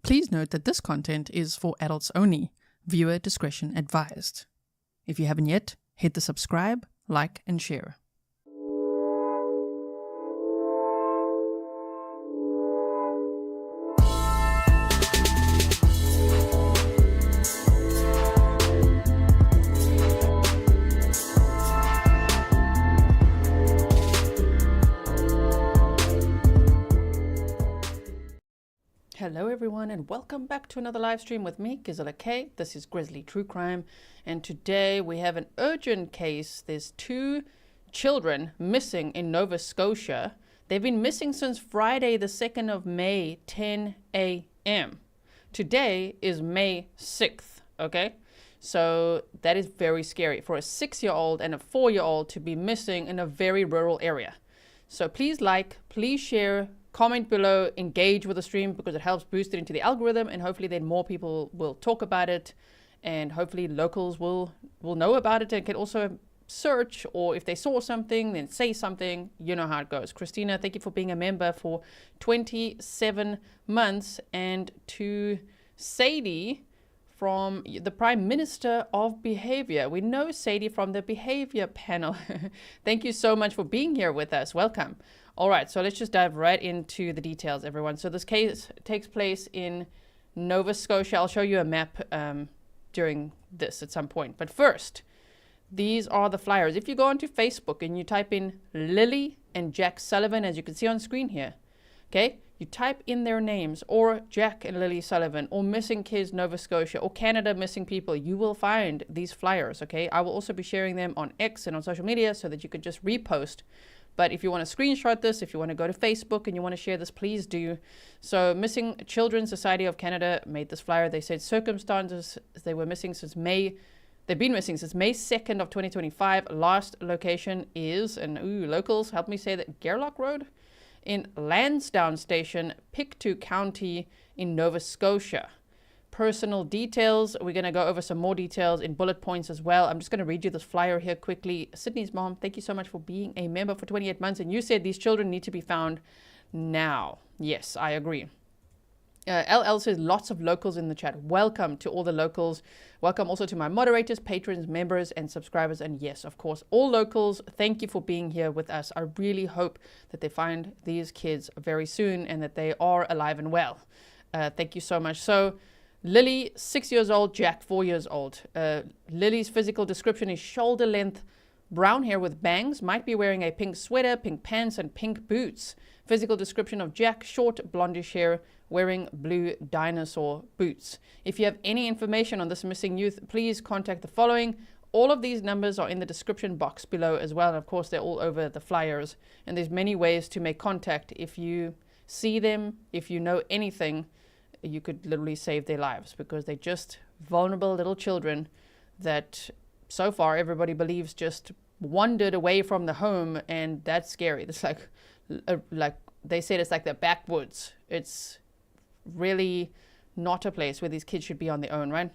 Please note that this content is for adults only. Viewer discretion advised. If you haven't yet, hit the subscribe, like, and share. Hello everyone and welcome back to another live stream with me, Grizzly K. This is Grizzly True Crime, and today we have an urgent case. There's two children missing in Nova Scotia. They've been missing since Friday the 2nd of May, 10 a.m. Today is May 6th, okay? So that is very scary for a 6-year-old and a 4-year-old to be missing in a very rural area. So please like, please share, comment below, engage with the stream because it helps boost it into the algorithm, and hopefully then more people will talk about it, and hopefully locals will know about it and can also search, or if they saw something then say something. You know how it goes. Christina, thank you for being a member for 27 months, and to Sadie from the Prime Minister of Behavior. We know Sadie from the Behavior panel. Thank you so much for being here with us. Welcome. All right, so let's just dive right into the details, everyone. So this case takes place in Nova Scotia. I'll show you a map during this at some point. But first, these are the flyers. If you go onto Facebook and you type in Lilly and Jack Sullivan, as you can see on screen here, okay, you type in their names, or Jack and Lilly Sullivan, or Missing Kids Nova Scotia, or Canada Missing People, you will find these flyers, okay? I will also be sharing them on X and on social media so that you could just repost. But if you want to screenshot this, if you want to go to Facebook and you want to share this, please do. So Missing Children Society of Canada made this flyer. They said circumstances, they were missing since May. They've been missing since May 2nd of 2025. Last location is, and locals, help me say that, Gerlach Road in Lansdowne Station, Pictou County in Nova Scotia. Personal details, we're going to go over some more details in bullet points as well. I'm just going to read you this flyer here quickly. Sydney's mom, thank you so much for being a member for 28 months. And you said these children need to be found now. Yes, I agree. LL says lots of locals in the chat. Welcome to all the locals. Welcome also to my moderators, patrons, members, and subscribers. And yes, of course, all locals, thank you for being here with us. I really hope that they find these kids very soon and that they are alive and well. Thank you so much. So Lilly, 6 years old, Jack, 4 years old. Lily's physical description is shoulder length, brown hair with bangs, might be wearing a pink sweater, pink pants, and pink boots. Physical description of Jack, short blondish hair, wearing blue dinosaur boots. If you have any information on this missing youth, please contact the following. All of these numbers are in the description box below as well. And of course, they're all over the flyers. And there's many ways to make contact. If you see them, if you know anything, you could literally save their lives, because they're just vulnerable little children that so far everybody believes just wandered away from the home, and that's scary. It's like they said, it's like the backwoods. It's really not a place where these kids should be on their own, right?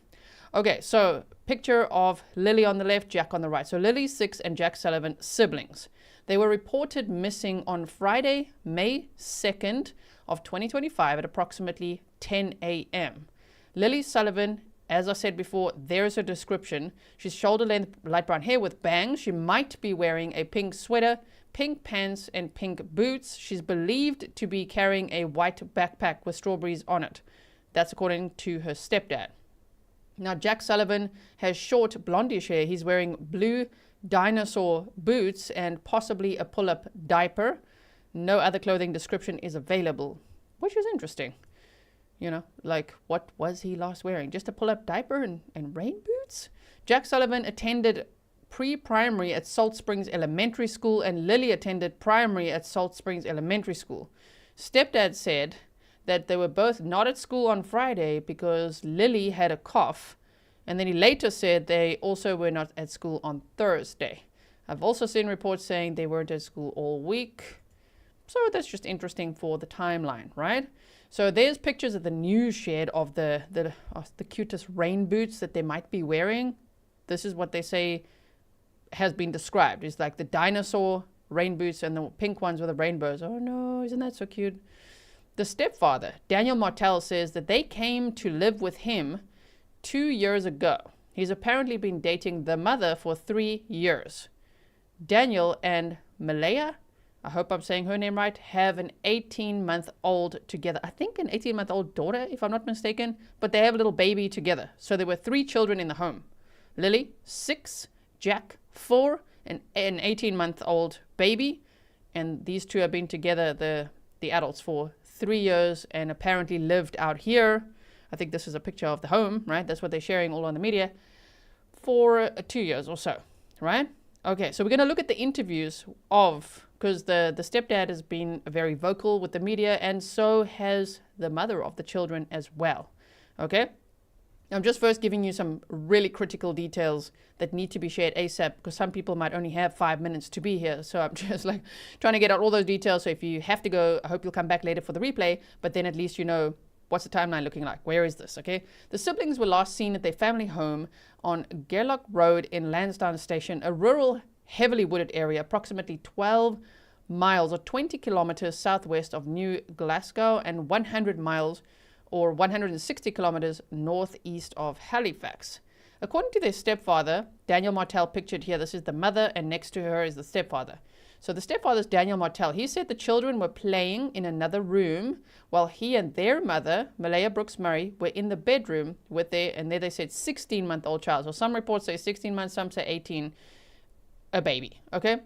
Okay, so picture of Lilly on the left, Jack on the right. So Lilly's 6 and Jack Sullivan, siblings. They were reported missing on Friday, May 2nd of 2025 at approximately 10 a.m. Lilly Sullivan, as I said before, there's her description. She's shoulder length, light brown hair with bangs. She might be wearing a pink sweater, pink pants, and pink boots. She's believed to be carrying a white backpack with strawberries on it. That's according to her stepdad. Now, Jack Sullivan has short blondish hair. He's wearing blue dinosaur boots and possibly a pull-up diaper. No other clothing description is available, which is interesting. You know, like, what was he last wearing? Just a pull-up diaper and rain boots? Jack Sullivan attended pre-primary at Salt Springs Elementary School, and Lilly attended primary at Salt Springs Elementary School. Stepdad said that they were both not at school on Friday because Lilly had a cough, and then he later said they also were not at school on Thursday. I've also seen reports saying they weren't at school all week. So that's just interesting for the timeline, right? So there's pictures of the news shared of the cutest rain boots that they might be wearing. This is what they say has been described. It's like the dinosaur rain boots and the pink ones with the rainbows. Oh no, isn't that so cute? The stepfather, Daniel Martel, says that they came to live with him 2 years ago. He's apparently been dating the mother for 3 years. Daniel and Malaya, I hope I'm saying her name right, have an 18-month-old together. I think an 18-month-old daughter, if I'm not mistaken, but they have a little baby together. So there were 3 children in the home. Lilly, 6, Jack, 4, and an 18-month-old baby. And these two have been together, the adults, for 3 years and apparently lived out here. I think this is a picture of the home, right? That's what they're sharing all on the media, for 2 years or so, right? Okay, so we're going to look at the interviews of, because the stepdad has been very vocal with the media, and so has the mother of the children as well. Okay? I'm just first giving you some really critical details that need to be shared ASAP, because some people might only have 5 minutes to be here. So I'm just like trying to get out all those details. So if you have to go, I hope you'll come back later for the replay, but then at least you know what's the timeline looking like. Where is this? Okay. The siblings were last seen at their family home on Gerlach Road in Lansdowne Station, a rural, heavily wooded area, approximately 12 miles or 20 kilometers southwest of New Glasgow and 100 miles or 160 kilometers northeast of Halifax. According to their stepfather, Daniel Martel, pictured here, this is the mother, and next to her is the stepfather. So the stepfather is Daniel Martel. He said the children were playing in another room while he and their mother, Malaya Brooks Murray, were in the bedroom with their, and there they said 16-month-old child. So some reports say 16 months, some say 18, a baby, okay?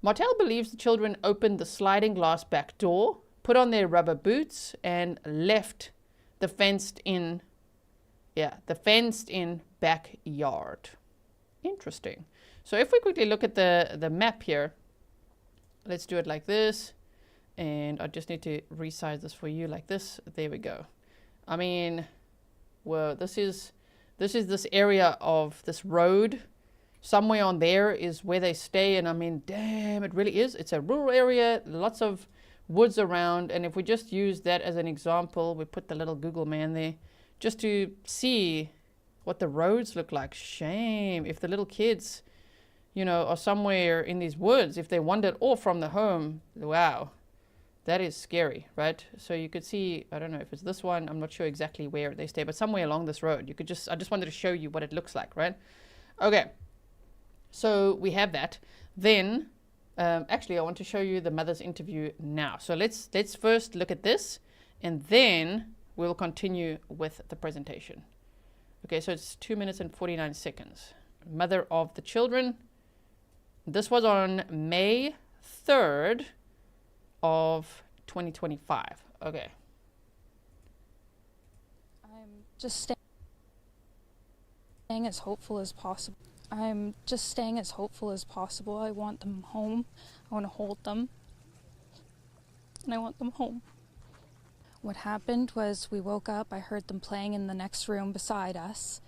Martel believes the children opened the sliding glass back door, put on their rubber boots, and left the fenced-in backyard. Interesting. So if we quickly look at the map here, let's do it like this. And I just need to resize this for you like this. There we go. I mean, well, this is this area of this road. Somewhere on there is where they stay. And I mean, damn, it really is. It's a rural area, lots of woods around. And if we just use that as an example, we put the little Google man there just to see what the roads look like. Shame if the little kids, you know, are somewhere in these woods, if they wandered off from the home. Wow, that is scary, right? So you could see, I don't know if it's this one, I'm not sure exactly where they stay, but somewhere along this road. You could just, I just wanted to show you what it looks like, right? Okay, so we have that. Then actually I want to show you the mother's interview now. So let's first look at this, and then we'll continue with the presentation. Okay, so it's 2 minutes and 49 seconds. Mother of the children. This was on May 3rd of 2025. Okay. I'm just staying as hopeful as possible. I'm just staying as hopeful as possible. I want them home. I want to hold them. And I want them home. What happened was we woke up, I heard them playing in the next room beside us,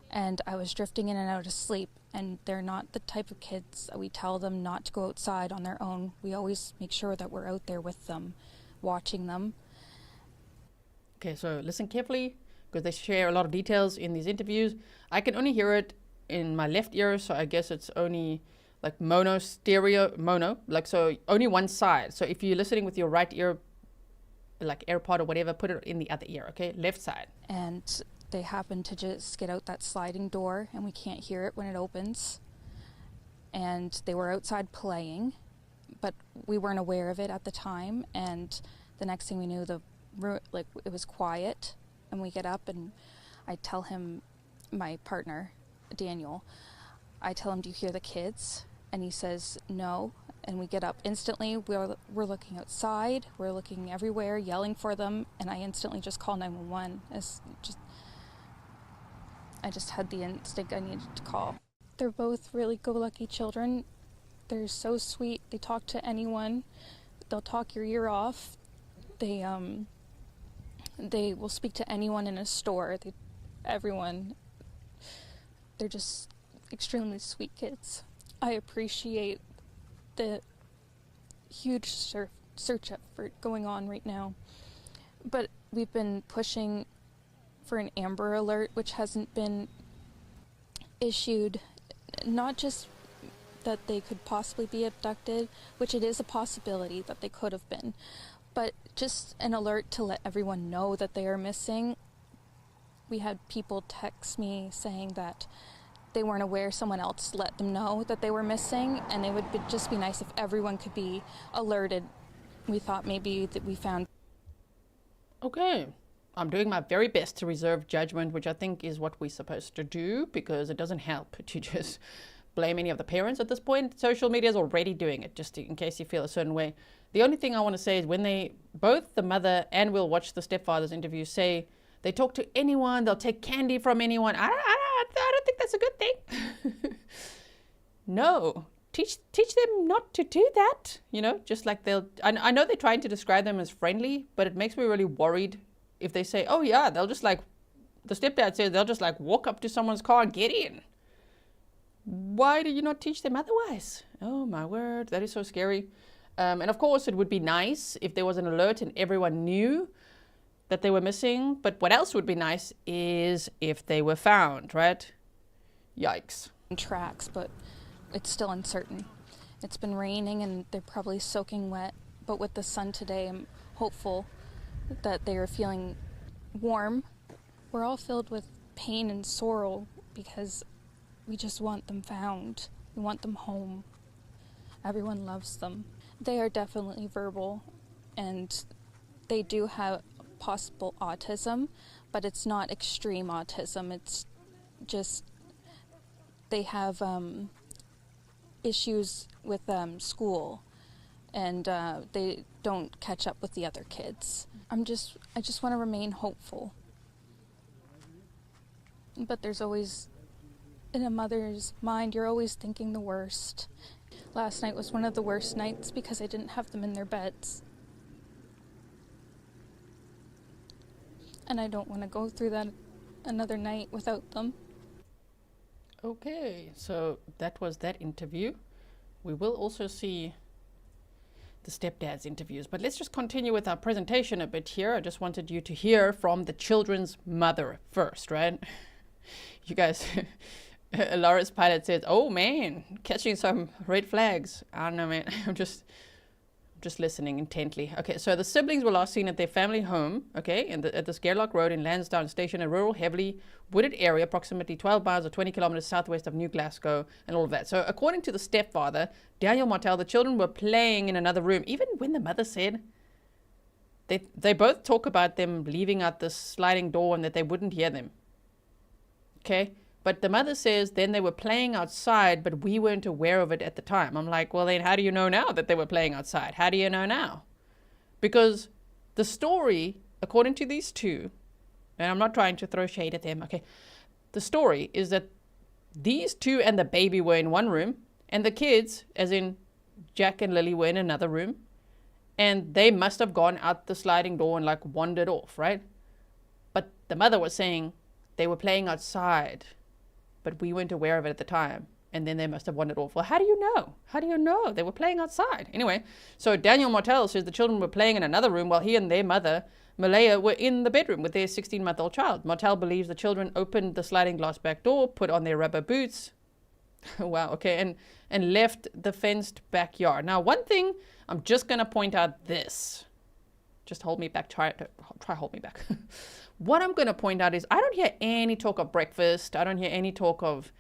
and I was drifting in and out of sleep, and they're not the type of kids that we tell them not to go outside on their own. We always make sure that we're out there with them, watching them. Okay, so listen carefully, because they share a lot of details in these interviews. I can only hear it in my left ear, so I guess it's only like mono, like so only one side. So if you're listening with your right ear, like AirPod or whatever, put it in the other ear, okay? Left side. And they happen to just get out that sliding door, and we can't hear it when it opens. And they were outside playing, but we weren't aware of it at the time. And the next thing we knew, it was quiet, and we get up, and I tell him, my partner, Daniel, I tell him, "Do you hear the kids?" And he says, "No." And we get up instantly. We're looking outside. We're looking everywhere, yelling for them. And I instantly just call 911. I just had the instinct I needed to call. They're both really go-lucky children. They're so sweet. They talk to anyone. They'll talk your ear off. They will speak to anyone in a store. Everyone. They're just extremely sweet kids. I appreciate the huge search effort going on right now, but we've been pushing for an Amber Alert, which hasn't been issued. Not just that they could possibly be abducted, which it is a possibility that they could have been, But just an alert to let everyone know that they are missing. We had people text me saying that they weren't aware, someone else let them know that they were missing, and it would just be nice if everyone could be alerted. We thought maybe that we found... Okay. I'm doing my very best to reserve judgment, which I think is what we're supposed to do, because it doesn't help to just blame any of the parents at this point. Social media is already doing it, just in case you feel a certain way. The only thing I want to say is when they, both the mother and we'll watch the stepfather's interview, say they talk to anyone, they'll take candy from anyone. I don't think that's a good thing. No. Teach them not to do that. You know, just like I know they're trying to describe them as friendly, but it makes me really worried if they say, oh yeah, they'll just like, the stepdad says they'll just like walk up to someone's car and get in. Why do you not teach them otherwise? Oh my word, that is so scary. And of course, it would be nice if there was an alert and everyone knew that they were missing. But what else would be nice is if they were found, right? Yikes. Tracks, but it's still uncertain. It's been raining and they're probably soaking wet. But with the sun today, I'm hopeful that they are feeling warm. We're all filled with pain and sorrow because we just want them found. We want them home. Everyone loves them. They are definitely verbal, and they do have possible autism, but it's not extreme autism. It's just they have issues with school, and they don't catch up with the other kids. I just want to remain hopeful. But there's always, in a mother's mind, you're always thinking the worst. Last night was one of the worst nights because I didn't have them in their beds. And I don't want to go through that another night without them. Okay, so that was that interview. We will also see the stepdad's interviews, but let's just continue with our presentation a bit here. I just wanted you to hear from the children's mother first, right? You guys, Laura's pilot says, oh man, catching some red flags. I don't know, man. I'm just listening intently. Okay, so the siblings were last seen at their family home, okay, at the Scarelock Road in Lansdowne Station, a rural, heavily wooded area, approximately 12 miles or 20 kilometers southwest of New Glasgow, and all of that. So according to the stepfather, Daniel Martel, the children were playing in another room, even when the mother said they both talk about them leaving out the sliding door and that they wouldn't hear them. Okay, but the mother says then they were playing outside, but we weren't aware of it at the time. I'm like, well, then how do you know now that they were playing outside? How do you know now? Because the story, according to these two, and I'm not trying to throw shade at them, okay, the story is that these two and the baby were in one room, and the kids, as in Jack and Lilly, were in another room, and they must have gone out the sliding door and like wandered off, right? But the mother was saying they were playing outside, but we weren't aware of it at the time. And then they must have wandered off. Well, how do you know? How do you know they were playing outside? Anyway, so Daniel Martel says the children were playing in another room while he and their mother, Malaya, were in the bedroom with their 16-month-old child. Martel believes the children opened the sliding glass back door, put on their rubber boots, wow, okay, and left the fenced backyard. Now, one thing, I'm just going to point out this. Just hold me back. Try hold me back. What I'm going to point out is I don't hear any talk of breakfast. I don't hear any talk of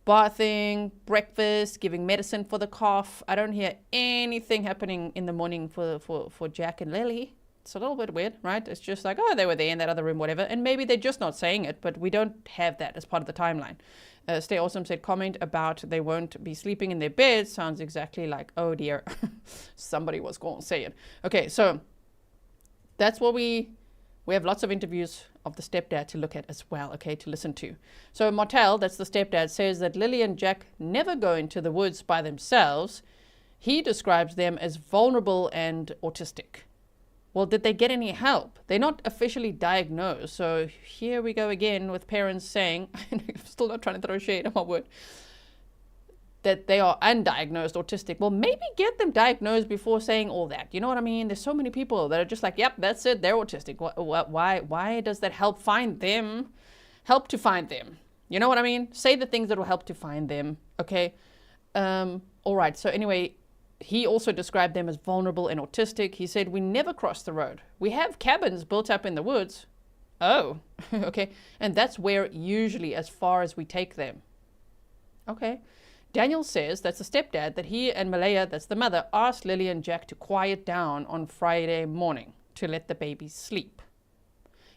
bathing, breakfast, giving medicine for the cough. I don't hear anything happening in the morning for Jack and Lilly. It's a little bit weird, right? It's just like, oh, they were there in that other room, whatever. And maybe they're just not saying it, but we don't have that as part of the timeline. Stay Awesome said, comment about they won't be sleeping in their beds. Sounds exactly like, oh dear, somebody was going to say it. Okay, so that's what we have lots of interviews of the stepdad to look at as well, okay, to listen to. So Martel, that's the stepdad, says that Lilly and Jack never go into the woods by themselves. He describes them as vulnerable and autistic. Well, did they get any help? They're not officially diagnosed. So here we go again with parents saying, I'm still not trying to throw shade on my word, that they are undiagnosed autistic. Well, maybe get them diagnosed before saying all that. You know what I mean? There's so many people that are just like, yep, that's it, they're autistic. Why does that help find them? Help to find them. You know what I mean? Say the things that will help to find them, okay? All right, so anyway, he also described them as vulnerable and autistic. He said, we never cross the road. We have cabins built up in the woods. Oh, okay. And that's where usually as far as we take them. Okay. Daniel says, that's the stepdad, that he and Malaya, that's the mother, asked Lilly and Jack to quiet down on Friday morning to let the babies sleep.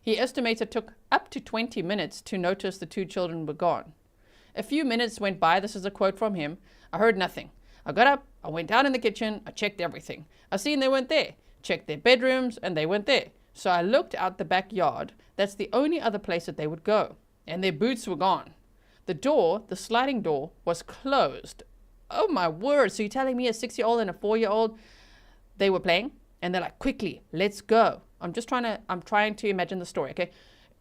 He estimates it took up to 20 minutes to notice the two children were gone. A few minutes went by, this is a quote from him. I heard nothing. I got up, I went down in the kitchen, I checked everything. I seen they weren't there. Checked their bedrooms and they weren't there. So I looked out the backyard. That's the only other place that they would go. And their boots were gone. The door, the sliding door, was closed. Oh my word. So you're telling me a 6-year-old and a 4-year-old, they were playing? And they're like, quickly, let's go. I'm trying to imagine the story, okay?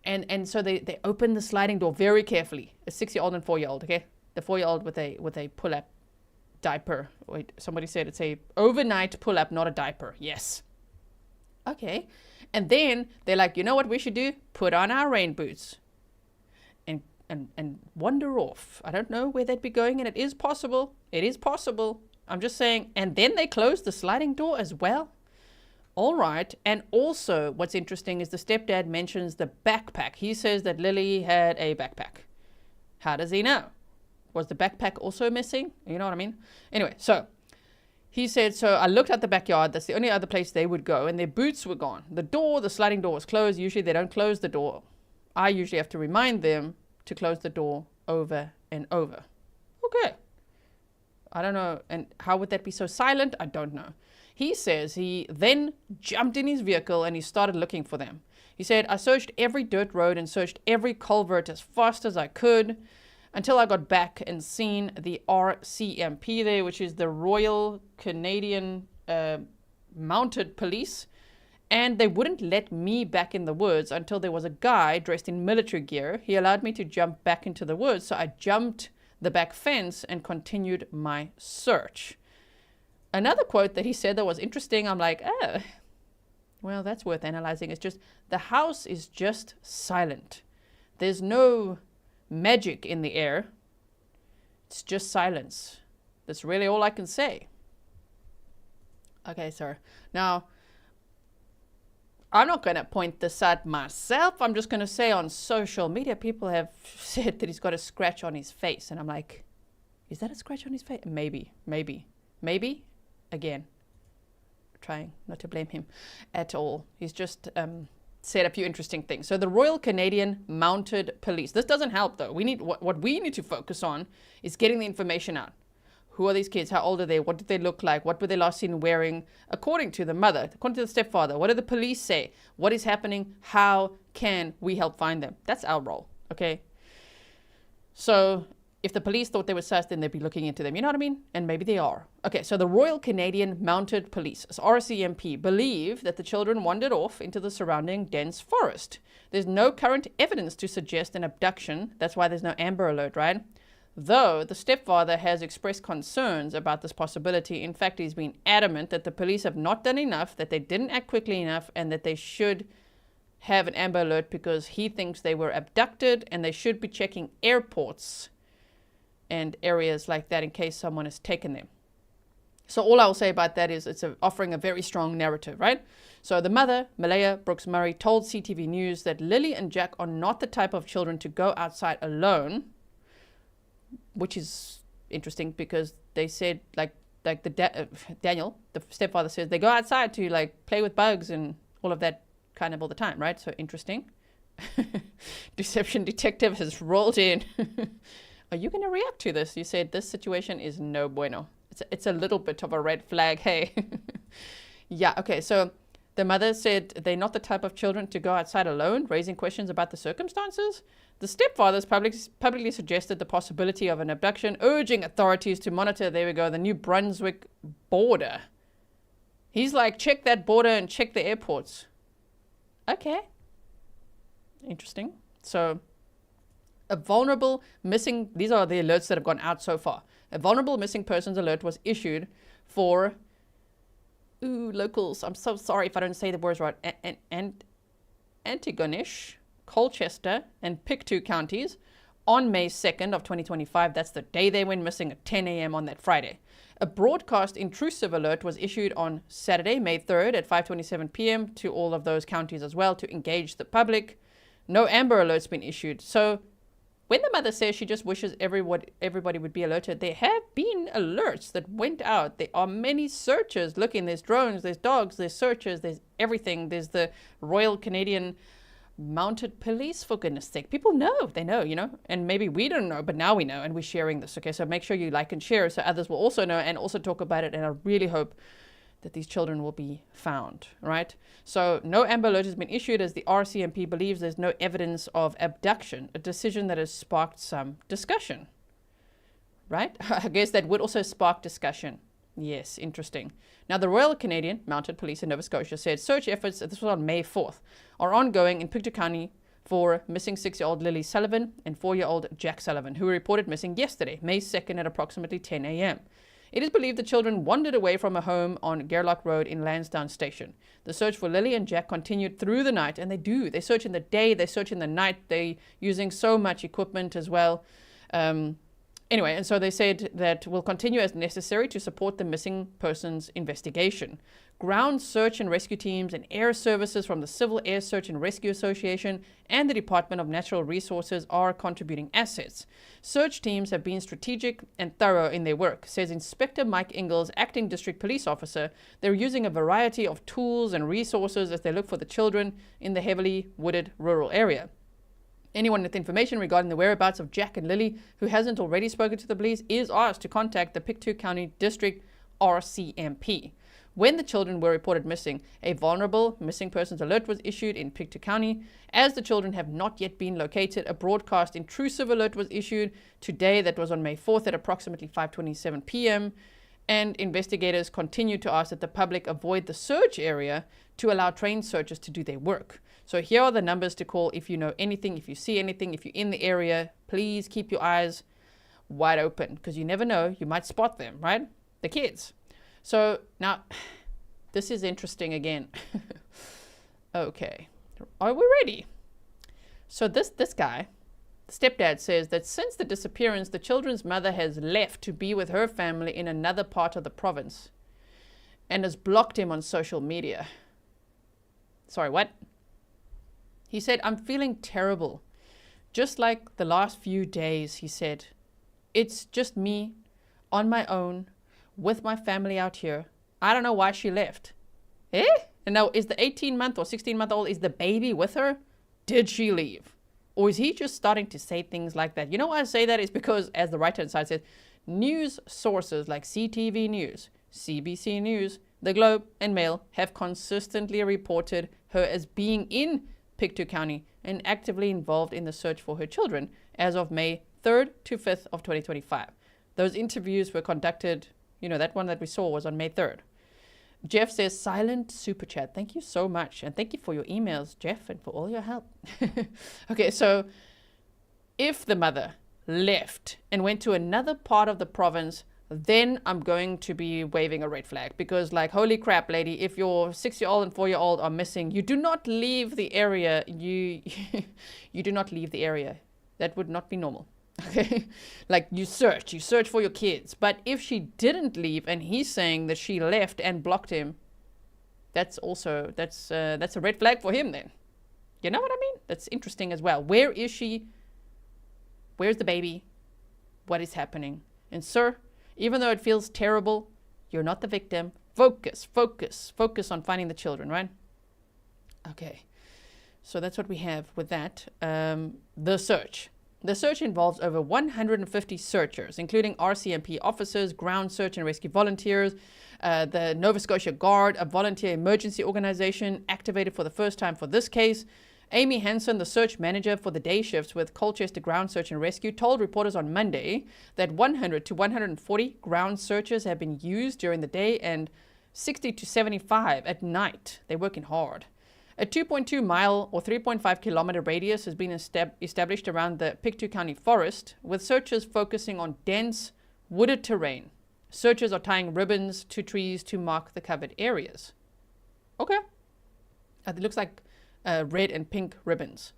And so they opened the sliding door very carefully. A 6-year-old and 4-year-old, okay? The 4-year-old with a pull-up diaper. Wait, somebody said it's a overnight pull-up, not a diaper. Yes. Okay. And then they're like, you know what we should do? Put on our rain boots and wander off. I don't know where they'd be going, and it is possible. It is possible. I'm just saying. And then they closed the sliding door as well. All right. And also what's interesting is the stepdad mentions the backpack. He says that Lilly had a backpack. How does he know? Was the backpack also missing? You know what I mean? Anyway, so he said, so I looked at the backyard. That's the only other place they would go. And their boots were gone. The sliding door was closed. Usually they don't close the door. I usually have to remind them to close the door over and over. Okay. I don't know. And how would that be so silent? I don't know. He says he then jumped in his vehicle and he started looking for them. He said, I searched every dirt road and searched every culvert as fast as I could until I got back and seen the RCMP there, which is the Royal Canadian Mounted Police. And they wouldn't let me back in the woods until there was a guy dressed in military gear. He allowed me to jump back into the woods. So I jumped the back fence and continued my search. Another quote that he said that was interesting, I'm like, oh, well, that's worth analyzing. It's just, the house is just silent. There's no magic in the air. It's just silence. That's really all I can say. Okay, sir. Now, I'm not going to point this out myself. I'm just going to say on social media, people have said that he's got a scratch on his face. And I'm like, is that a scratch on his face? Maybe. Again, trying not to blame him at all. He's just said a few interesting things. So the Royal Canadian Mounted Police. This doesn't help, though. We need what we need to focus on is getting the information out. Who are these kids? How old are they? What did they look like? What were they last seen wearing? According to the mother, according to the stepfather, what do the police say? What is happening? How can we help find them? That's our role, okay? So if the police thought they were sus, then they'd be looking into them. You know what I mean? And maybe they are. Okay, so the Royal Canadian Mounted Police, RCMP, believe that the children wandered off into the surrounding dense forest. There's no current evidence to suggest an abduction. That's why there's no Amber Alert, right? Though the stepfather has expressed concerns about this possibility. In fact, he's been adamant that the police have not done enough, that they didn't act quickly enough, and that they should have an Amber Alert because he thinks they were abducted and they should be checking airports and areas like that in case someone has taken them. So all I'll say about that is it's offering a very strong narrative, right? So the mother, Malaya Brooks Murray, told CTV News that Lilly and Jack are not the type of children to go outside alone, which is interesting because they said Daniel, the stepfather, says they go outside to like play with bugs and all of that kind of all the time, right? So interesting. Deception detective has rolled in. Are you going to react to this? You said this situation is no bueno. It's a little bit of a red flag, hey. Yeah, okay, so the mother said they're not the type of children to go outside alone, raising questions about the circumstances. The stepfathers publicly suggested the possibility of an abduction, urging authorities to monitor, there we go, the New Brunswick border. He's like, check that border and check the airports. Okay. Interesting. So a vulnerable missing, these are the alerts that have gone out so far. A vulnerable missing persons alert was issued for, locals, I'm so sorry if I don't say the words right, and Antigonish, Colchester, and Pictou counties on May 2nd of 2025. That's the day they went missing at 10 a.m. on that Friday. A broadcast intrusive alert was issued on Saturday, May 3rd at 5:27 p.m. to all of those counties as well to engage the public. No Amber Alert's been issued. So when the mother says she just wishes everybody would be alerted, there have been alerts that went out. There are many searchers looking. There's drones, there's dogs, there's searchers, there's everything. There's the Royal Canadian Mounted Police, for goodness sake. People know, they know, and maybe we don't know, but now we know, and we're sharing this. Okay, so make sure you like and share so others will also know and also talk about it. And I really hope that these children will be found, right? So no Amber Alert has been issued as the RCMP believes there's no evidence of abduction, a decision that has sparked some discussion, right? I guess that would also spark discussion. Yes, interesting. Now, the Royal Canadian Mounted Police in Nova Scotia said search efforts, this was on May 4th, are ongoing in Pictou County for missing 6-year-old Lilly Sullivan and 4-year-old Jack Sullivan, who were reported missing yesterday, May 2nd at approximately 10 a.m. It is believed the children wandered away from a home on Gerlach Road in Lansdowne Station. The search for Lilly and Jack continued through the night, and they search in the day, they search in the night, they're using so much equipment as well. Anyway, and so they said that will continue as necessary to support the missing persons investigation. Ground search and rescue teams and air services from the Civil Air Search and Rescue Association and the Department of Natural Resources are contributing assets. Search teams have been strategic and thorough in their work, says Inspector Mike Ingalls, acting district police officer. They're using a variety of tools and resources as they look for the children in the heavily wooded rural area. Anyone with information regarding the whereabouts of Jack and Lilly who hasn't already spoken to the police is asked to contact the Pictou County District RCMP. When the children were reported missing, a vulnerable missing persons alert was issued in Pictou County. As the children have not yet been located, a broadcast intrusive alert was issued today, that was on May 4th at approximately 5:27 p.m. And investigators continue to ask that the public avoid the search area to allow trained searchers to do their work. So here are the numbers to call if you know anything, if you see anything, if you're in the area. Please keep your eyes wide open because you never know, you might spot them, right? The kids. So now, this is interesting again. Okay, are we ready? So this guy, the stepdad, says that since the disappearance, the children's mother has left to be with her family in another part of the province and has blocked him on social media. Sorry, what? He said, I'm feeling terrible. Just like the last few days, he said. It's just me on my own with my family out here. I don't know why she left. Eh? And now, is the 18-month or 16-month-old, is the baby with her? Did she leave? Or is he just starting to say things like that? You know why I say that is because, as the right-hand side says, news sources like CTV News, CBC News, The Globe, and Mail have consistently reported her as being in Pictou County and actively involved in the search for her children as of May 3rd to 5th of 2025. Those interviews were conducted, that one that we saw was on May 3rd. Jeff says, silent super chat. Thank you so much. And thank you for your emails, Jeff, and for all your help. Okay, so if the mother left and went to another part of the province, then I'm going to be waving a red flag because, like, holy crap, lady, if your 6-year-old and 4-year-old are missing, you do not leave the area. You do not leave the area. That would not be normal. Okay, like you search for your kids. But if she didn't leave and he's saying that she left and blocked him, that's a red flag for him then. You know what I mean? That's interesting as well. Where is she? Where's the baby? What is happening? And sir, even though it feels terrible, you're not the victim. Focus on finding the children, right? Okay, so that's what we have with that. The search. The search involves over 150 searchers, including RCMP officers, ground search and rescue volunteers, the Nova Scotia Guard, a volunteer emergency organization activated for the first time for this case. Amy Hansen, the search manager for the day shifts with Colchester Ground Search and Rescue, told reporters on Monday that 100 to 140 ground searchers have been used during the day and 60 to 75 at night. They're working hard. A 2.2 mile or 3.5 kilometer radius has been established around the Pictou County forest, with searchers focusing on dense, wooded terrain. Searchers are tying ribbons to trees to mark the covered areas. Okay. It looks like red and pink ribbons.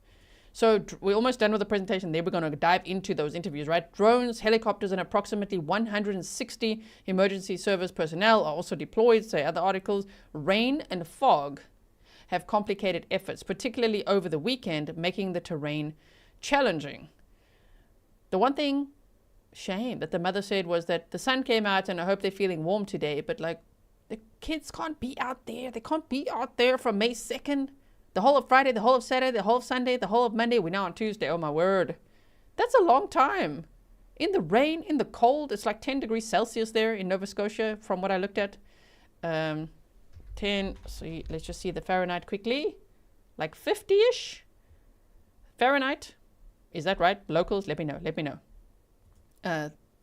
So we're almost done with the presentation. There we're going to dive into those interviews, right? Drones, helicopters, and approximately 160 emergency service personnel are also deployed, say other articles. Rain and fog have complicated efforts, particularly over the weekend, making the terrain challenging. The one thing, shame, that the mother said was that the sun came out and I hope they're feeling warm today, but like the kids can't be out there. They can't be out there from May 2nd. The whole of Friday, the whole of Saturday, the whole of Sunday, the whole of Monday. We're now on Tuesday. Oh my word. That's a long time. In the rain, in the cold. It's like 10 degrees Celsius there in Nova Scotia from what I looked at. 10, so let's just see the Fahrenheit quickly. Like 50-ish Fahrenheit. Is that right? Locals, let me know.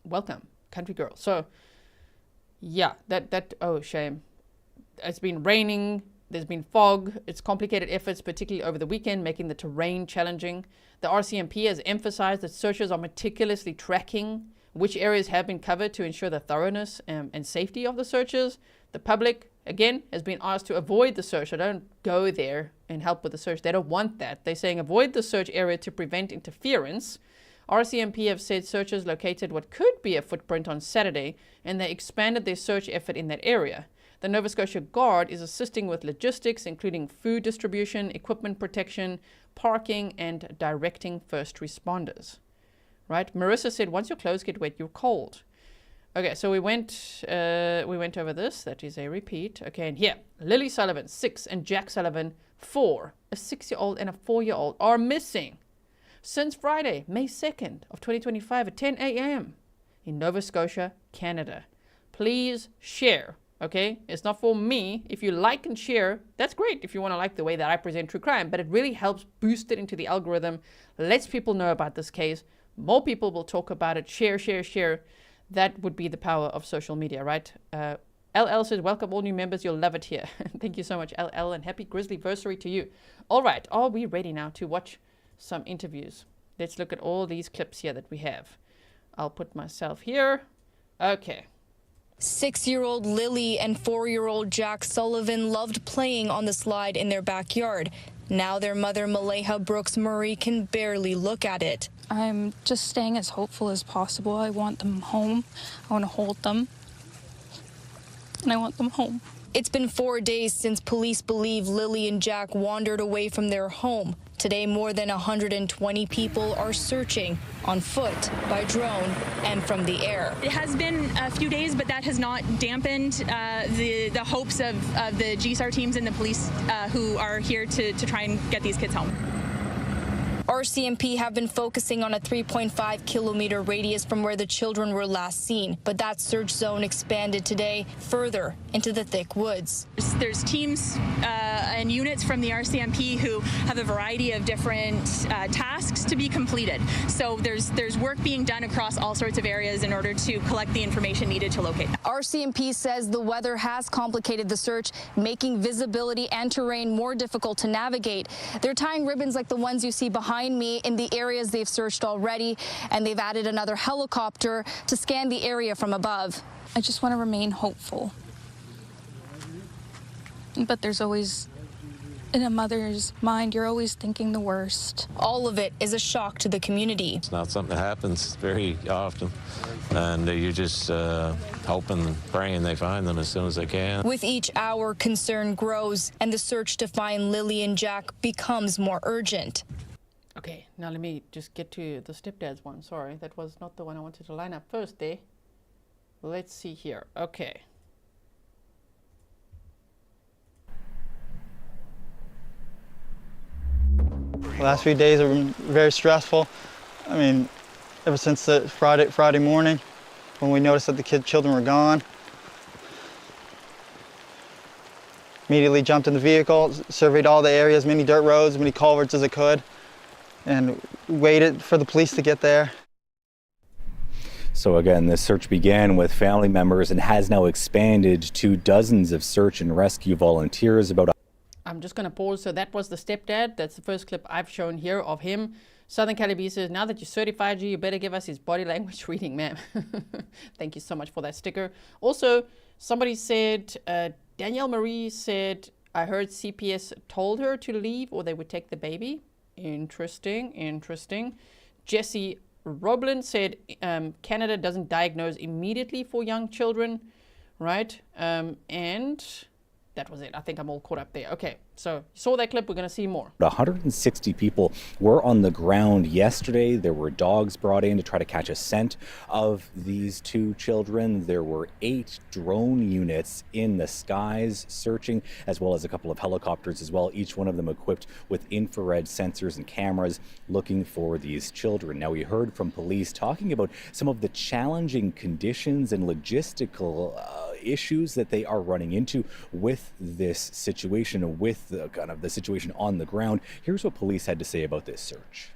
Welcome, country girl. So yeah, oh shame. It's been raining. There's been fog. It's complicated efforts, particularly over the weekend, making the terrain challenging. The RCMP has emphasized that searchers are meticulously tracking which areas have been covered to ensure the thoroughness and safety of the searches. The public, again, has been asked to avoid the search. So don't go there and help with the search. They don't want that. They're saying avoid the search area to prevent interference. RCMP have said searchers located what could be a footprint on Saturday, and they expanded their search effort in that area. The Nova Scotia Guard is assisting with logistics, including food distribution, equipment protection, parking, and directing first responders. Right? Marissa said, once your clothes get wet, you're cold. Okay, so we went over this. That is a repeat. Okay, and here, Lilly Sullivan, 6, and Jack Sullivan, 4, a 6-year-old and a 4-year-old are missing since Friday, May 2nd of 2025 at 10 a.m. in Nova Scotia, Canada. Please share. Okay, it's not for me. If you like and share, that's great if you want to like the way that I present true crime, but it really helps boost it into the algorithm, lets people know about this case. More people will talk about it. Share. That would be the power of social media, right? LL says, welcome all new members. You'll love it here. Thank you so much, LL, and happy Grizzly-versary to you. All right, are we ready now to watch some interviews? Let's look at all these clips here that we have. I'll put myself here. Okay. 6-year-old Lilly and 4-year-old Jack Sullivan loved playing on the slide in their backyard. Now their mother, Maleha Brooks Murray, can barely look at it. I'm just staying as hopeful as possible. I want them home. I want to hold them. And I want them home. It's been 4 days since police believe Lilly and Jack wandered away from their home. Today, more than 120 people are searching on foot, by drone, and from the air. It has been a few days, but that has not dampened the hopes of the GSAR teams and the police who are here to try and get these kids home. RCMP have been focusing on a 3.5-kilometer radius from where the children were last seen, but that search zone expanded today further into the thick woods. There's teams and units from the RCMP who have a variety of different tasks to be completed. So there's work being done across all sorts of areas in order to collect the information needed to locate them. RCMP says the weather has complicated the search, making visibility and terrain more difficult to navigate. They're tying ribbons like the ones you see behind me in the areas they've searched already, and they've added another helicopter to scan the area from above. I just want to remain hopeful. But there's always, in a mother's mind, you're always thinking the worst. All of it is a shock to the community. It's not something that happens very often, and you're just hoping and praying they find them as soon as they can. With each hour, concern grows, and the search to find Lilly and Jack becomes more urgent. Okay, now let me just get to the Stepdad's one. Sorry, that was not the one I wanted to line up first there. Let's see here. Okay. The last few days have been very stressful. I mean, ever since the Friday morning when we noticed that the children were gone. Immediately jumped in the vehicle, surveyed all the areas, many dirt roads, many culverts as I could, and waited for the police to get there. So again, this search began with family members and has now expanded to dozens of search and rescue volunteers. I'm just going to pause. So that was the Stepdad. That's the first clip I've shown here of him. Southern Calibre says, now that you're certified, you better give us his body language reading, ma'am. Thank you so much for that sticker. Also, somebody said, Danielle Marie said, I heard CPS told her to leave or they would take the baby. Interesting, interesting. Jesse Roblin said Canada doesn't diagnose immediately for young children, right? And that was it. I think I'm all caught up there. Okay, so you saw that clip. We're going to see more. 160 people were on the ground yesterday. There were dogs brought in to try to catch a scent of these two children. There were 8 drone units in the skies searching, as well as a couple of helicopters as well, each one of them equipped with infrared sensors and cameras looking for these children. Now, we heard from police talking about some of the challenging conditions and logistical issues that they are running into with this situation, with the kind of the situation on the ground. Here's what police had to say about this search.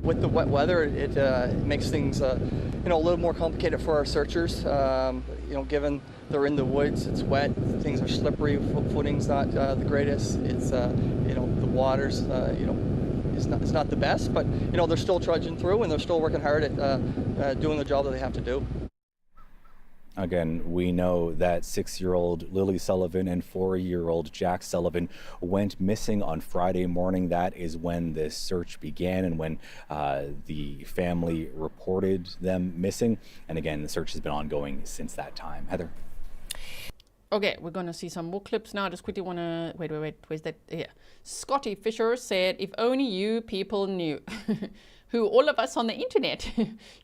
With the wet weather, it makes things a little more complicated for our searchers. Given they're in the woods, it's wet, things are slippery, footing's not the greatest. It's the water's it's not the best, but they're still trudging through and they're still working hard at doing the job that they have to do. Again, we know that 6-year-old Lilly Sullivan and 4-year-old Jack Sullivan went missing on Friday morning. That is when this search began and when the family reported them missing. And again, the search has been ongoing since that time. Heather. Okay, we're going to see some more clips now. I just quickly want to... Wait. Where's that? Yeah. Scotty Fisher said, if only you people knew. Who all of us on the internet.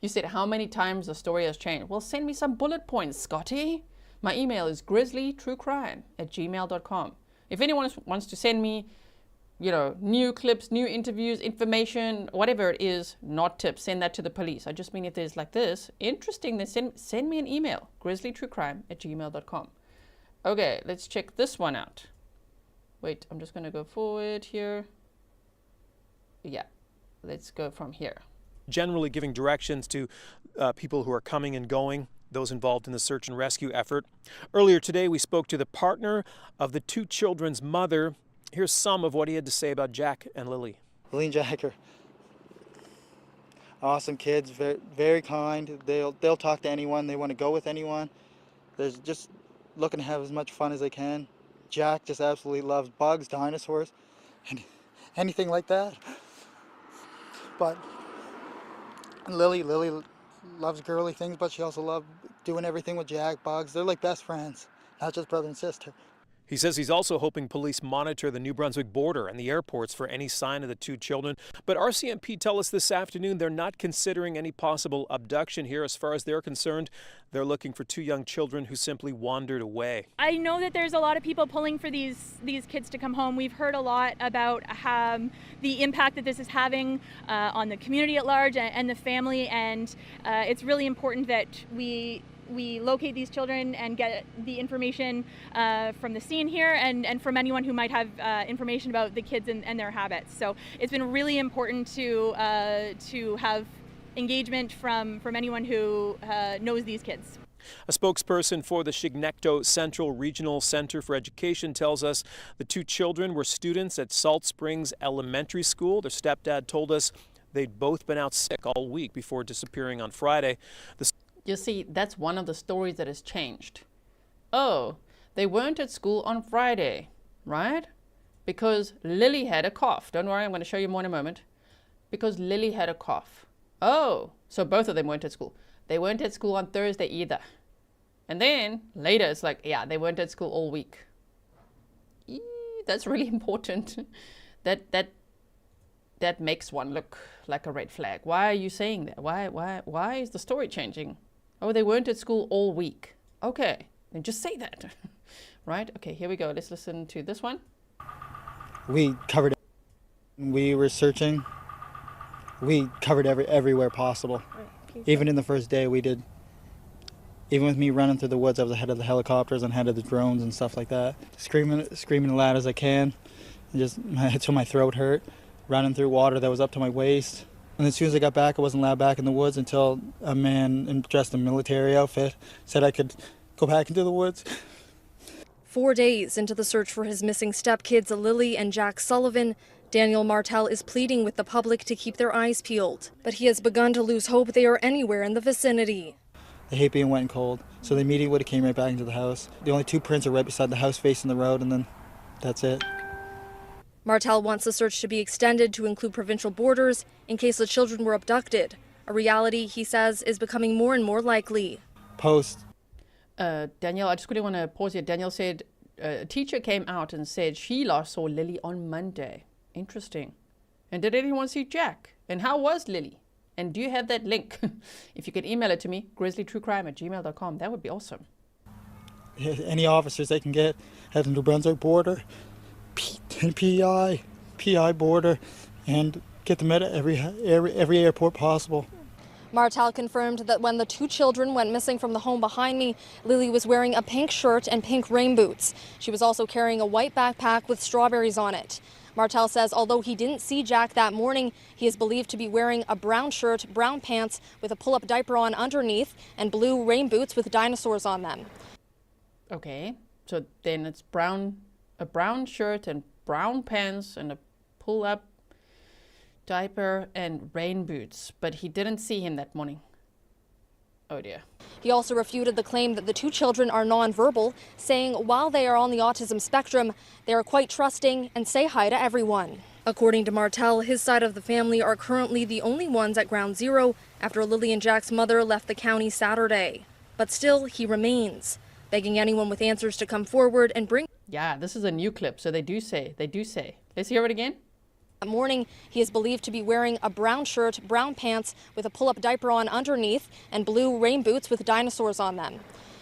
You said how many times the story has changed. Well, send me some bullet points, Scotty. My email is grizzlytruecrime@gmail.com. If anyone wants to send me, new clips, new interviews, information, whatever it is, not tips, send that to the police. I just mean if there's like this, interesting, then send me an email, grizzlytruecrime@gmail.com. Okay, let's check this one out. Wait, I'm just going to go forward here. Yeah. Let's go from here. Generally giving directions to people who are coming and going, those involved in the search and rescue effort. Earlier today, we spoke to the partner of the 2 children's mother. Here's some of what he had to say about Jack and Lilly. Lilly and Jack are awesome kids, very, very kind. They'll talk to anyone. They want to go with anyone. They're just looking to have as much fun as they can. Jack just absolutely loves bugs, dinosaurs, and anything like that. But Lilly loves girly things, but she also loves doing everything with Jack, bugs. They're like best friends, not just brother and sister. He says he's also hoping police monitor the New Brunswick border and the airports for any sign of the 2 children. But RCMP tell us this afternoon they're not considering any possible abduction here. As far as they're concerned, they're looking for 2 young children who simply wandered away. I know that there's a lot of people pulling for these kids to come home. We've heard a lot about the impact that this is having on the community at large and the family, and it's really important that we locate these children and get the information from the scene here and from anyone who might have information about the kids and their habits. So it's been really important to have engagement from anyone who knows these kids. A spokesperson for the Chignecto Central Regional Center for Education tells us the 2 children were students at Salt Springs Elementary School. Their stepdad told us they'd both been out sick all week before disappearing on Friday. You see, that's one of the stories that has changed. Oh, they weren't at school on Friday, right? Because Lilly had a cough. Don't worry, I'm going to show you more in a moment. Because Lilly had a cough. Oh, so both of them weren't at school. They weren't at school on Thursday either. And then later it's like, yeah, they weren't at school all week. That's really important. That makes one look like a red flag. Why are you saying that? Why is the story changing? Oh, they weren't at school all week. Okay, then just say that. Right? Okay, here we go. Let's listen to this one. We covered it. We were searching. We covered everywhere possible. Even in the first day we did. Even with me running through the woods, I was ahead of the helicopters and ahead of the drones and stuff like that. Screaming as loud as I can. Just until my throat hurt. Running through water that was up to my waist. And as soon as I got back, I wasn't allowed back in the woods until a man dressed in a military outfit said I could go back into the woods. 4 days into the search for his missing stepkids, Lilly and Jack Sullivan, Daniel Martel is pleading with the public to keep their eyes peeled. But he has begun to lose hope they are anywhere in the vicinity. They hate being wet and cold, so they immediately would have came right back into the house. The only 2 prints are right beside the house facing the road, and then that's it. Martel wants the search to be extended to include provincial borders in case the children were abducted, a reality he says is becoming more and more likely. Danielle, I just quickly want to pause here. Danielle said a teacher came out and said she last saw Lily on Monday. Interesting. And did anyone see Jack? And how was Lily? And do you have that link? If you could email it to me, grizzlytruecrime@gmail.com, that would be awesome. Any officers they can get at the New Brunswick border, PI border, and get them at every airport possible. Martel confirmed that when the two children went missing from the home behind me, Lily was wearing a pink shirt and pink rain boots. She was also carrying a white backpack with strawberries on it. Martel says although he didn't see Jack that morning, he is believed to be wearing a brown shirt, brown pants with a pull-up diaper on underneath, and blue rain boots with dinosaurs on them. Okay, so then it's a brown shirt and brown pants and a pull-up diaper and rain boots, but he didn't see him that morning. Oh dear. He also refuted the claim that the two children are nonverbal, saying while they are on the autism spectrum, they are quite trusting and say hi to everyone. According to Martel, his side of the family are currently the only ones at ground zero after Lily and Jack's mother left the county Saturday. But still, he remains, begging anyone with answers to come forward and bring... Yeah, this is a new clip, so they do say. Let's hear it again. That morning, he is believed to be wearing a brown shirt, brown pants with a pull-up diaper on underneath, and blue rain boots with dinosaurs on them.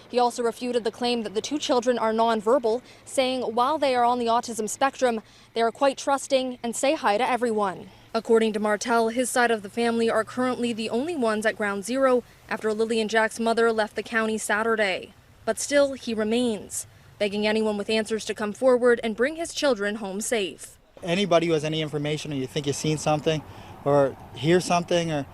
He also refuted the claim that the two children are nonverbal, saying while they are on the autism spectrum, they are quite trusting and say hi to everyone. According to Martel, his side of the family are currently the only ones at ground zero after Lily and Jack's mother left the county Saturday. But still, he remains, begging anyone with answers to come forward and bring his children home safe. Anybody who has any information, or you think you've seen something or hear something, or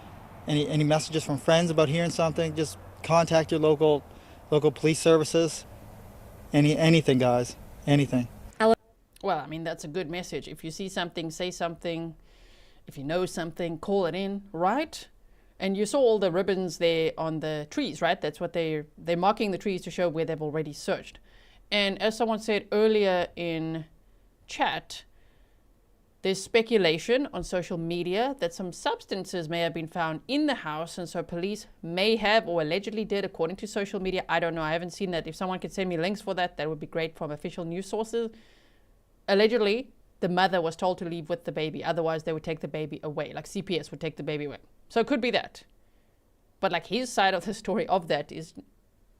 any messages from friends about hearing something, just contact your local police services. Anything, guys, anything. Well, I mean, that's a good message. If you see something, say something. If you know something, call it in, right? And you saw all the ribbons there on the trees, right? That's what they're marking the trees to show where they've already searched. And as someone said earlier in chat, there's speculation on social media that some substances may have been found in the house, and so police may have, or allegedly did, according to social media. I don't know. I haven't seen that. If someone could send me links for that, that would be great from official news sources. Allegedly, the mother was told to leave with the baby. Otherwise, they would take the baby away. Like CPS would take the baby away. So it could be that. But like his side of the story of that is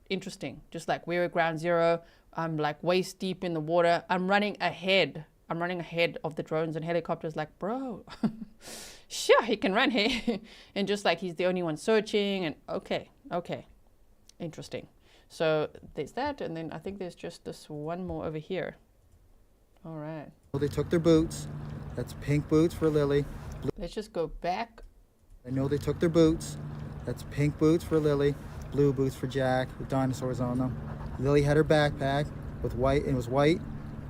interesting. Just like we're at ground zero. I'm like waist deep in the water. I'm running ahead of the drones and helicopters, like, bro, sure, he can run here. And just like he's the only one searching, and okay, interesting. So there's that, and then I think there's just this one more over here. All right. Well, they took their boots. That's pink boots for Lily. Let's just go back. I know they took their boots. That's pink boots for Lily, blue boots for Jack with dinosaurs on them. Lily had her backpack with white, and it was white,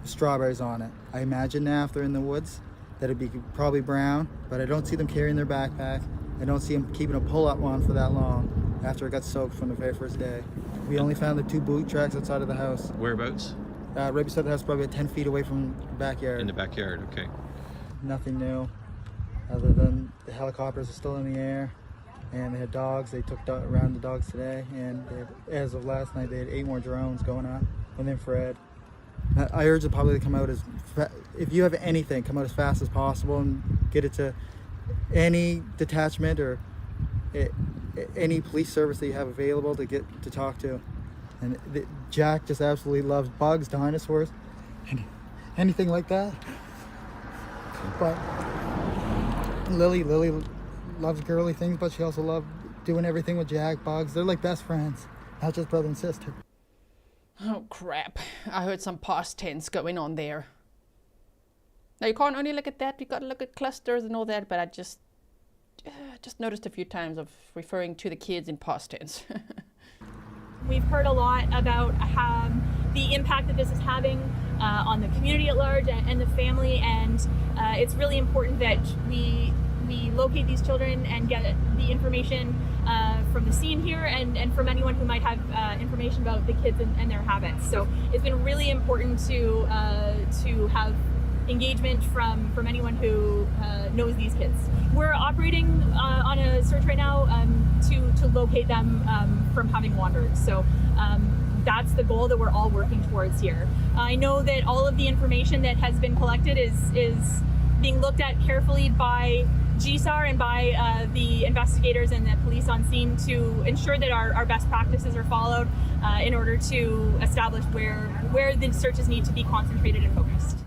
with strawberries on it. I imagine now if they're in the woods that it'd be probably brown, but I don't see them carrying their backpack. I don't see them keeping a pull-up one for that long after it got soaked from the very first day. We only found the two boot tracks outside of the house. Whereabouts? Right beside the house, probably 10 feet away from the backyard. In the backyard, okay. Nothing new, other than the helicopters are still in the air, and they had dogs. They took around the dogs today, and as of last night, they had 8 more drones going on with infrared. I urge the public to come out if you have anything, come out as fast as possible and get it to any detachment or any police service that you have available to get to talk to. And Jack just absolutely loves bugs, dinosaurs, and anything like that. But Lily loves girly things, but she also loves doing everything with Jack, bugs. They're like best friends, not just brother and sister. Oh crap, I heard some past tense going on there. Now you can't only look at that, you gotta look at clusters and all that, but I just noticed a few times of referring to the kids in past tense. We've heard a lot about the impact that this is having on the community at large and the family, and it's really important that we locate these children and get the information from the scene here and from anyone who might have information about the kids and their habits. So it's been really important to have engagement from anyone who knows these kids. We're operating on a search right now to locate them from having wandered. So that's the goal that we're all working towards here. I know that all of the information that has been collected is being looked at carefully by GSAR and by the investigators and the police on scene to ensure that our best practices are followed in order to establish where the searches need to be concentrated and focused.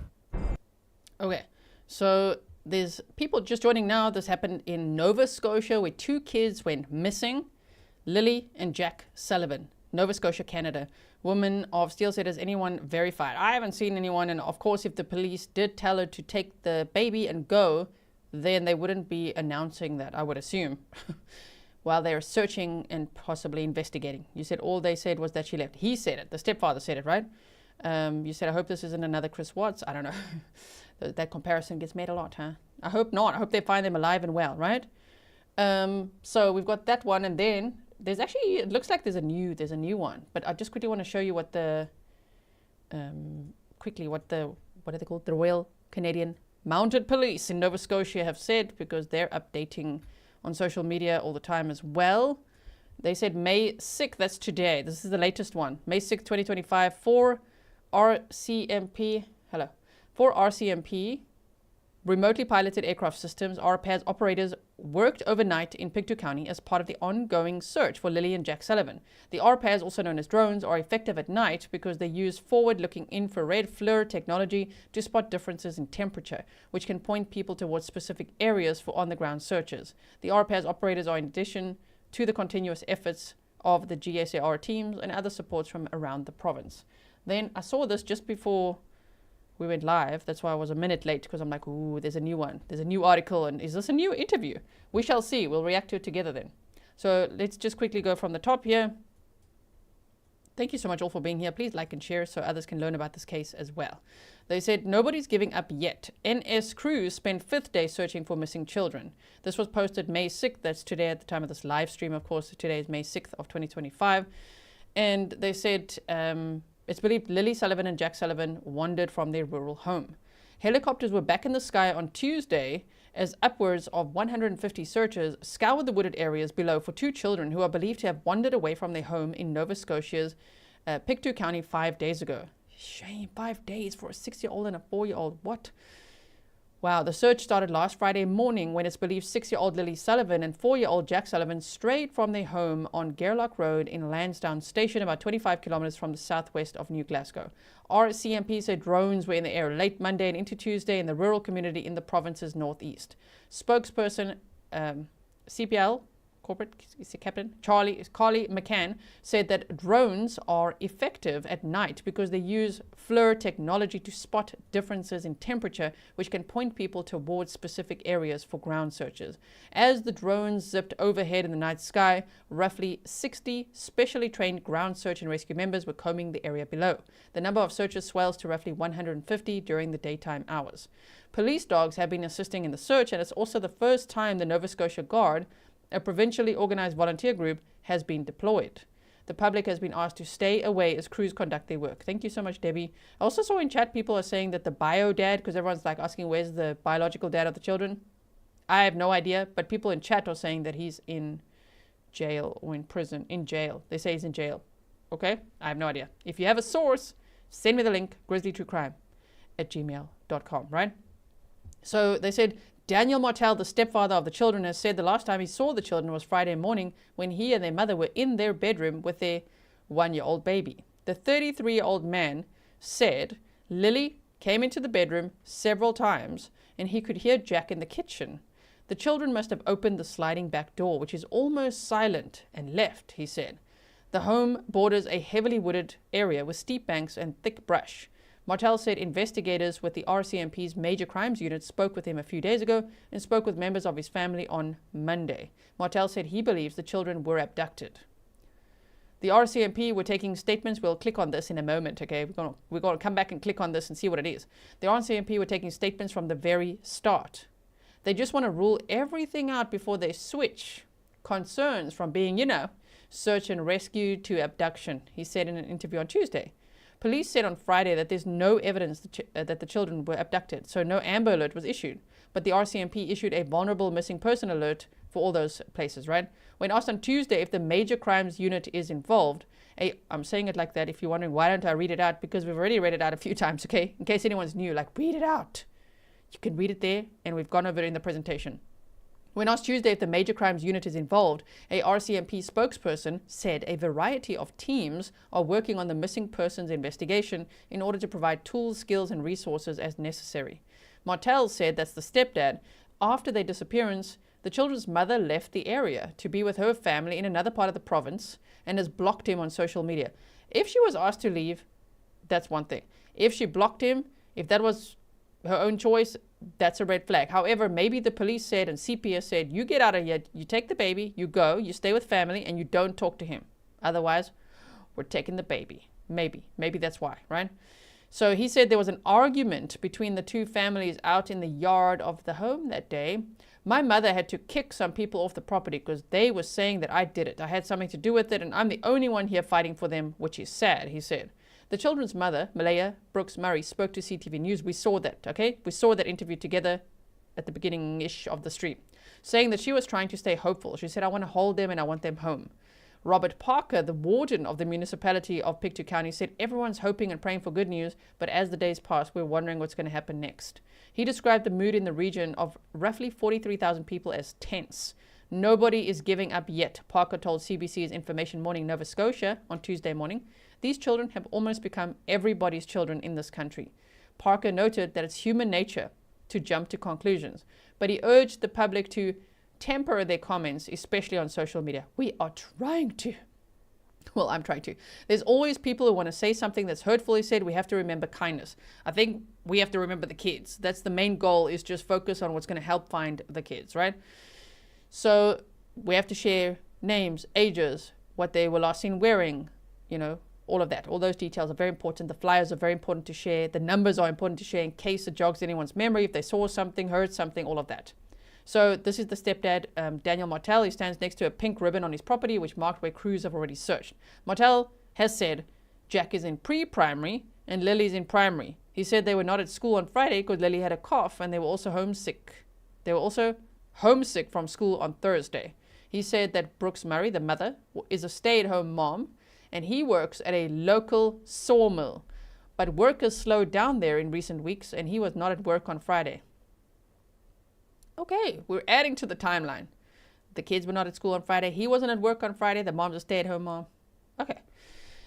Okay, so there's people just joining now. This happened in Nova Scotia where 2 kids went missing, Lilly and Jack Sullivan, Nova Scotia, Canada. Woman of Steel said, has anyone verified? I haven't seen anyone, and of course if the police did tell her to take the baby and go, then they wouldn't be announcing that, I would assume, while they're searching and possibly investigating. You said all they said was that she left. He said it. The stepfather said it, right? You said, I hope this isn't another Chris Watts. I don't know. That comparison gets made a lot, huh? I hope not. I hope they find them alive and well, right? So we've got that one, and then there's actually, it looks like there's a new one. But I just quickly want to show you what the, what are they called? The Royal Canadian Mounted Police in Nova Scotia have said, because they're updating on social media all the time as well. They said May 6th, that's today. This is the latest one. May 6th, 2025, 4 RCMP remotely piloted aircraft systems, RPAS operators worked overnight in Pictou County as part of the ongoing search for Lilly and Jack Sullivan. The RPAS, also known as drones, are effective at night because they use forward-looking infrared FLIR technology to spot differences in temperature, which can point people towards specific areas for on-the-ground searches. The RPAS operators are in addition to the continuous efforts of the GSAR teams and other supports from around the province. Then I saw this just before we went live. That's why I was a minute late, because I'm like, ooh, there's a new one. There's a new article, and is this a new interview? We shall see. We'll react to it together then. So let's just quickly go from the top here. Thank you so much all for being here. Please like and share so others can learn about this case as well. They said, nobody's giving up yet. NS crews spent 5th day searching for missing children. This was posted May 6th. That's today at the time of this live stream, of course. Today is May 6th of 2025. And they said, it's believed Lilly Sullivan and Jack Sullivan wandered from their rural home. Helicopters were back in the sky on Tuesday as upwards of 150 searchers scoured the wooded areas below for 2 children who are believed to have wandered away from their home in Nova Scotia's Pictou County 5 days ago. Shame, 5 days for a 6-year-old and a 4-year-old. What? Wow, the search started last Friday morning when it's believed 6-year-old Lilly Sullivan and 4-year-old Jack Sullivan strayed from their home on Gerlach Road in Lansdowne Station, about 25 kilometers from the southwest of New Glasgow. RCMP said drones were in the air late Monday and into Tuesday in the rural community in the province's northeast. Spokesperson CPL Corporate Captain Carly McCann said that drones are effective at night because they use FLIR technology to spot differences in temperature, which can point people towards specific areas for ground searches. As the drones zipped overhead in the night sky, roughly 60 specially trained ground search and rescue members were combing the area below. The number of searchers swells to roughly 150 during the daytime hours. Police dogs have been assisting in the search, and it's also the first time the Nova Scotia Guard, a provincially organized volunteer group, has been deployed. The public has been asked to stay away as crews conduct their work. Thank you so much, Debbie. I also saw in chat people are saying that the bio dad, because everyone's like asking where's the biological dad of the children. I have no idea, but people in chat are saying that he's in jail or in prison. In jail. They say he's in jail. Okay? I have no idea. If you have a source, send me the link, grizzlytruecrime@gmail.com, right? So they said Daniel Martel, the stepfather of the children, has said the last time he saw the children was Friday morning when he and their mother were in their bedroom with their 1-year-old baby. The 33-year-old man said Lilly came into the bedroom several times and he could hear Jack in the kitchen. The children must have opened the sliding back door, which is almost silent, and left, he said. The home borders a heavily wooded area with steep banks and thick brush. Martel said investigators with the RCMP's Major Crimes Unit spoke with him a few days ago and spoke with members of his family on Monday. Martel said he believes the children were abducted. The RCMP were taking statements. We'll click on this in a moment, okay? We're going to come back and click on this and see what it is. The RCMP were taking statements from the very start. They just want to rule everything out before they switch concerns from being, search and rescue to abduction, he said in an interview on Tuesday. Police said on Friday that there's no evidence that the children were abducted, so no Amber Alert was issued. But the RCMP issued a vulnerable missing person alert for all those places, right? When asked on Tuesday if the major crimes unit is involved, I'm saying it like that if you're wondering why don't I read it out, because we've already read it out a few times, okay? In case anyone's new, like read it out. You can read it there, and we've gone over it in the presentation. When asked Tuesday if the major crimes unit is involved, a RCMP spokesperson said a variety of teams are working on the missing persons investigation in order to provide tools, skills, and resources as necessary. Martel said that's the stepdad. After their disappearance, the children's mother left the area to be with her family in another part of the province and has blocked him on social media. If she was asked to leave, that's one thing. If she blocked him, if that was her own choice, that's a red flag. However, maybe the police said and CPS said, you get out of here, you take the baby, you go, you stay with family, and you don't talk to him. Otherwise, we're taking the baby. Maybe that's why, right? So he said there was an argument between the two families out in the yard of the home that day. My mother had to kick some people off the property because they were saying that I did it. I had something to do with it, and I'm the only one here fighting for them, which is sad, he said. The children's mother, Malaya Brooks Murray, spoke to CTV News. We saw that, okay? We saw that interview together at the beginning-ish of the stream, saying that she was trying to stay hopeful. She said, I want to hold them and I want them home. Robert Parker, the warden of the municipality of Pictou County, said everyone's hoping and praying for good news, but as the days pass, we're wondering what's going to happen next. He described the mood in the region of roughly 43,000 people as tense. Nobody is giving up yet, Parker told CBC's Information Morning Nova Scotia on Tuesday morning. These children have almost become everybody's children in this country. Parker noted that it's human nature to jump to conclusions, but he urged the public to temper their comments, especially on social media. We are trying to. Well, I'm trying to. There's always people who want to say something that's hurtful, he said. We have to remember kindness. I think we have to remember the kids. That's the main goal, is just focus on what's going to help find the kids, right? So we have to share names, ages, what they were last seen wearing, you know, all of that. All those details are very important. The flyers are very important to share. The numbers are important to share in case it jogs anyone's memory, if they saw something, heard something, all of that. So this is the stepdad, Daniel Martel. He stands next to a pink ribbon on his property, which marked where crews have already searched. Martel has said Jack is in pre-primary and Lily is in primary. He said they were not at school on Friday because Lily had a cough and they were also homesick. They were also homesick from school on Thursday. He said that Brooks Murray, the mother, is a stay-at-home mom, and he works at a local sawmill. But work has slowed down there in recent weeks, and he was not at work on Friday. Okay, we're adding to the timeline. The kids were not at school on Friday. He wasn't at work on Friday. The mom's a stay-at-home mom. Okay.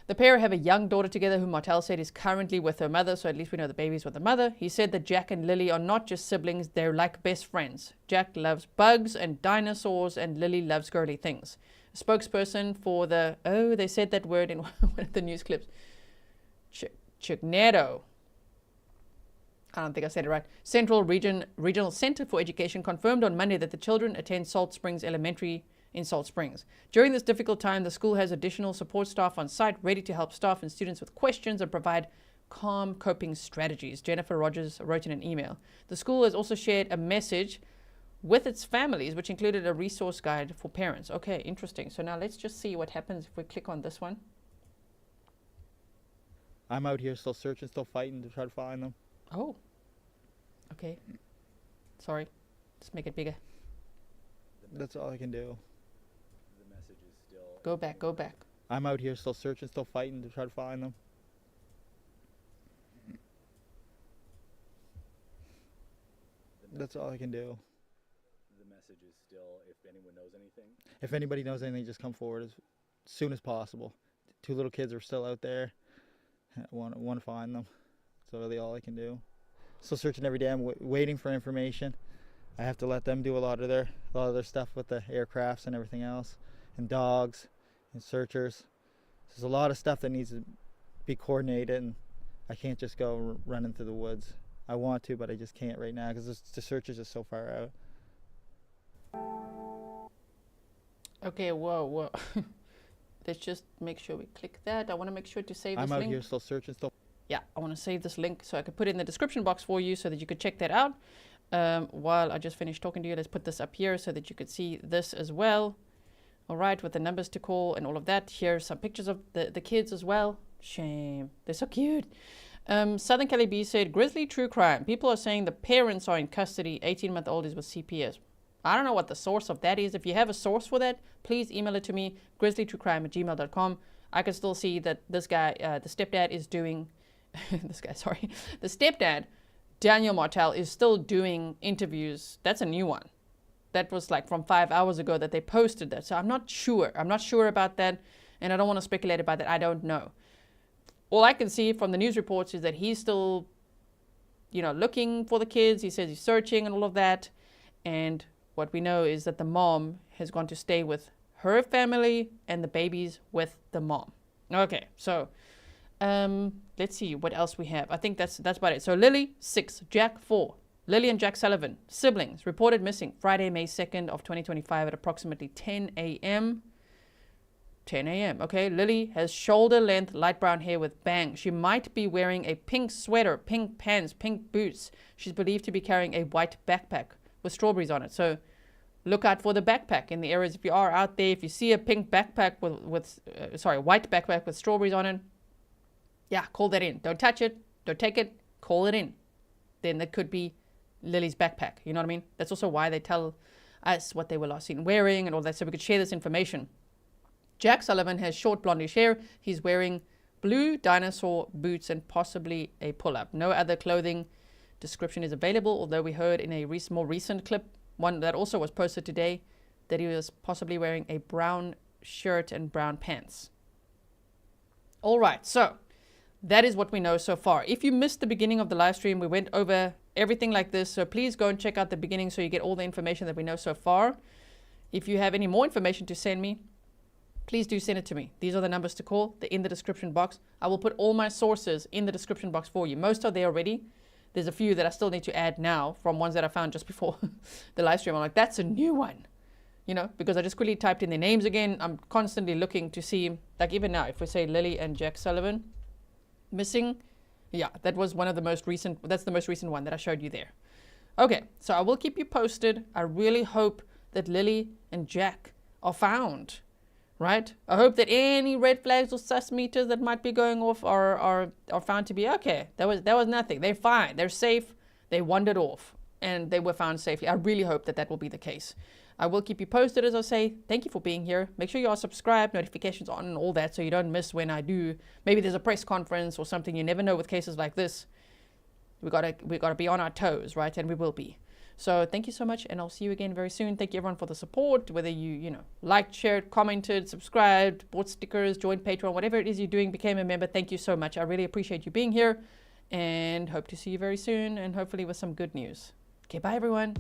The pair have a young daughter together who Martel said is currently with her mother, so at least we know the baby's with the mother. He said that Jack and Lily are not just siblings, they're like best friends. Jack loves bugs and dinosaurs, and Lily loves girly things. A spokesperson for the, they said that word in one of the news clips. Chignero. I don't think I said it right. Central Regional Center for Education confirmed on Monday that the children attend Salt Springs Elementary in Salt Springs. During this difficult time, the school has additional support staff on site ready to help staff and students with questions and provide calm coping strategies, Jennifer Rogers wrote in an email. The school has also shared a message with its families, which included a resource guide for parents. Okay, interesting. So now let's just see what happens if we click on this one. I'm out here still searching, still fighting to try to find them. Oh, okay. Sorry, just make it bigger. That's all I can do. The message is still... Go back, go back. I'm out here still searching, still fighting to try to find them. That's all I can do. The message is still, if anyone knows anything. If anybody knows anything, just come forward as soon as possible. 2 little kids are still out there. I want to find them. That's really all I can do. Still searching every day. I'm waiting for information. I have to let them do a lot of their stuff with the aircrafts and everything else, and dogs and searchers. There's a lot of stuff that needs to be coordinated, and I can't just go running through the woods. I want to, but I just can't right now because the search is just so far out. Okay, whoa. Let's just make sure we click that. I want to make sure to save this link. I'm out here still searching, still. Yeah, I want to save this link so I could put it in the description box for you so that you could check that out. While I just finished talking to you, let's put this up here so that you could see this as well. All right, with the numbers to call and all of that. Here's some pictures of the kids as well. Shame. They're so cute. Southern Cali B said, Grizzly true crime. People are saying the parents are in custody. 18-month-old is with CPS. I don't know what the source of that is. If you have a source for that, please email it to me, grizzlytruecrime@gmail.com. I can still see that this guy, the stepdad is doing, the stepdad, Daniel Martel, is still doing interviews. That's a new one. That was like from 5 hours ago that they posted that. So I'm not sure. I'm not sure about that. And I don't want to speculate about that. I don't know. All I can see from the news reports is that he's still, looking for the kids. He says he's searching and all of that. And what we know is that the mom has gone to stay with her family and the babies with the mom. Okay, so let's see what else we have. I think that's about it. So Lilly, 6, Jack, 4. Lilly and Jack Sullivan, siblings, reported missing Friday, May 2nd of 2025 at approximately 10 a.m. 10 a.m. Okay, Lilly has shoulder-length light brown hair with bangs. She might be wearing a pink sweater, pink pants, pink boots. She's believed to be carrying a white backpack with strawberries on it. So look out for the backpack in the areas. If you are out there, if you see a pink backpack white backpack with strawberries on it, yeah, call that in. Don't touch it. Don't take it. Call it in. Then that could be Lily's backpack. You know what I mean? That's also why they tell us what they were last seen wearing and all that, so we could share this information. Jack Sullivan has short blondish hair. He's wearing blue dinosaur boots and possibly a pull-up. No other clothing description is available, although we heard in a more recent clip, one that also was posted today, that he was possibly wearing a brown shirt and brown pants. All right, so that is what we know so far. If you missed the beginning of the live stream, we went over everything like this, so please go and check out the beginning so you get all the information that we know so far. If you have any more information to send me, please do send it to me. These are the numbers to call. They're in the description box. I will put all my sources in the description box for you. Most are there already. There's a few that I still need to add now from ones that I found just before the live stream. I'm like, that's a new one, because I just quickly typed in their names again. I'm constantly looking to see, like even now, if we say Lilly and Jack Sullivan missing, yeah, that was one of the most recent. That's the most recent one that I showed you there. Okay, so I will keep you posted. I really hope that Lilly and Jack are found. Right? I hope that any red flags or sus meters that might be going off are found to be okay. That was nothing. They're fine. They're safe. They wandered off and they were found safely. I really hope that will be the case. I will keep you posted, as I say. Thank you for being here. Make sure you are subscribed, notifications on and all that, so you don't miss when I do. Maybe there's a press conference or something. You never know with cases like this. We gotta be on our toes, right? And we will be. So thank you so much, and I'll see you again very soon. Thank you everyone for the support, whether you liked, shared, commented, subscribed, bought stickers, joined Patreon, whatever it is you're doing, became a member. Thank you so much. I really appreciate you being here, and hope to see you very soon, and hopefully with some good news. Okay, bye everyone.